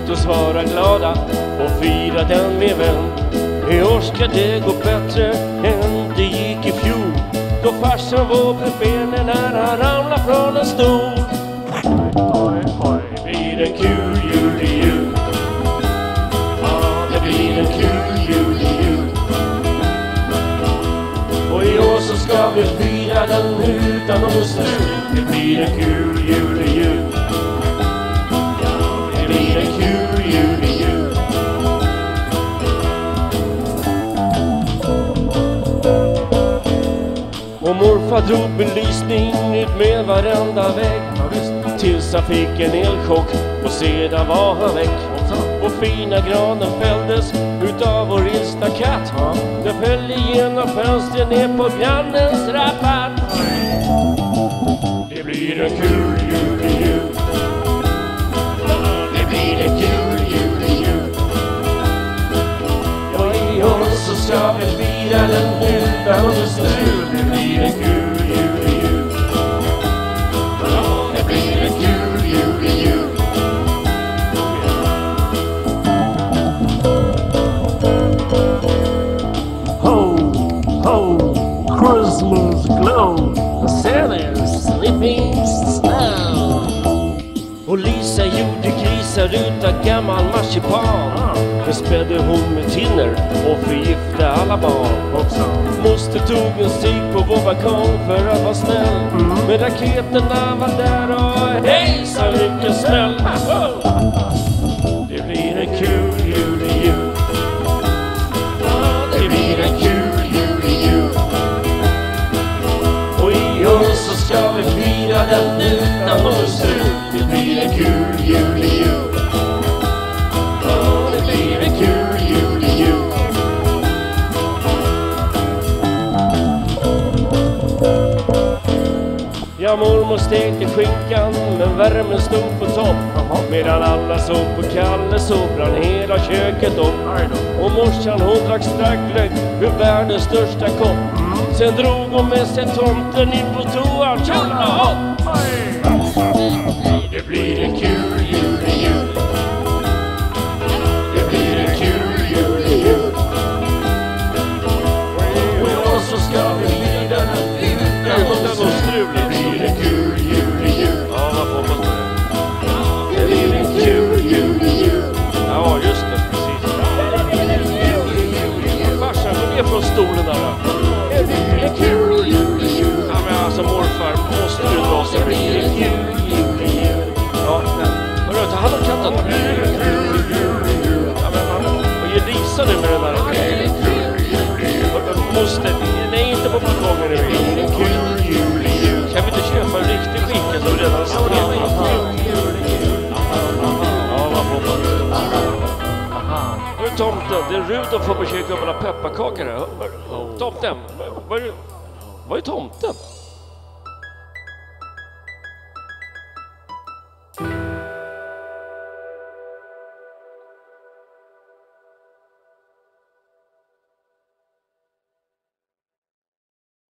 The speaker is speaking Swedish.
Låt oss vara glada och fira den med vän. I år ska det gå bättre än det gick i fjol, då farsan var på benen när han ramlade från en stol. Det blir en kul jul i jul. Ja, det blir en kul jul i jul. Och i år så ska vi fira den utan någon strul. Det blir en kul jul i jul. Ja, det blir en kul jul i jul. Och morfar drog belysning ut med varenda vägg, tills han fick en elchock och sedan var han väck. Och fina granen fälldes utav vår ilsta katt. Den föll igenom fönstret ner på grannens rabatt. Det blir en kul jul i jul. Det blir en kul jul i jul. Ja, i år så ska vi fira den utan någon strul. Det blir en kul jul i jul. Ja, det blir en kul jul i jul. Ho, ho, Christmas glow, Santa's sleeping snow. Och Lisa gjorde grisar utan gammal marsipan. Det spädde hon med tinner och förgiftade alla barn. Moster tog en stig på vår balkong för att vara snäll. Men raketerna var där och hej så vilken smäll. Det blir en kul jul i jul. Det blir en kul jul i jul. Och i år så ska vi fira den utan någon strul. Det blir en kul jul i jul. Det blir en kul jul i jul. Ja, mormor stekte skinkan men värmen stod på topp. Medan alla såg på Kalle så brann hela köket upp. Och morsan hon drack starkglögg ur världens största kopp. Sen drog hon med sig tomten in på toan. Tjolla hopp! Det blir en kul jul i jul. Det blir en kul jul i jul. Och i år så ska vi fira den utan någon strul. Det blir en kul jul i jul. Ja, vad får man säga? Det blir en kul jul i jul. Ja, just det, precis. Farsan, gå ner från stolen där. Det blir en kul jul i jul. Ja, men alltså morfar, måste du dra sig? Det blir en kul jul i jul. Ja, men hörru, ta hand om katten. Det blir en kul jul i jul. Ja, men vad ger Lisa nu med den där? Det blir en kul jul i jul. Måste, nej, inte på balkongen. Det blir en kul jul i jul. Kan vi inte köpa en riktig skinka som redan står? Ja, vad får man? Hörru tomten, det är Rudolf får på köka upp alla pepparkakor här. Tomten, vad är tomten?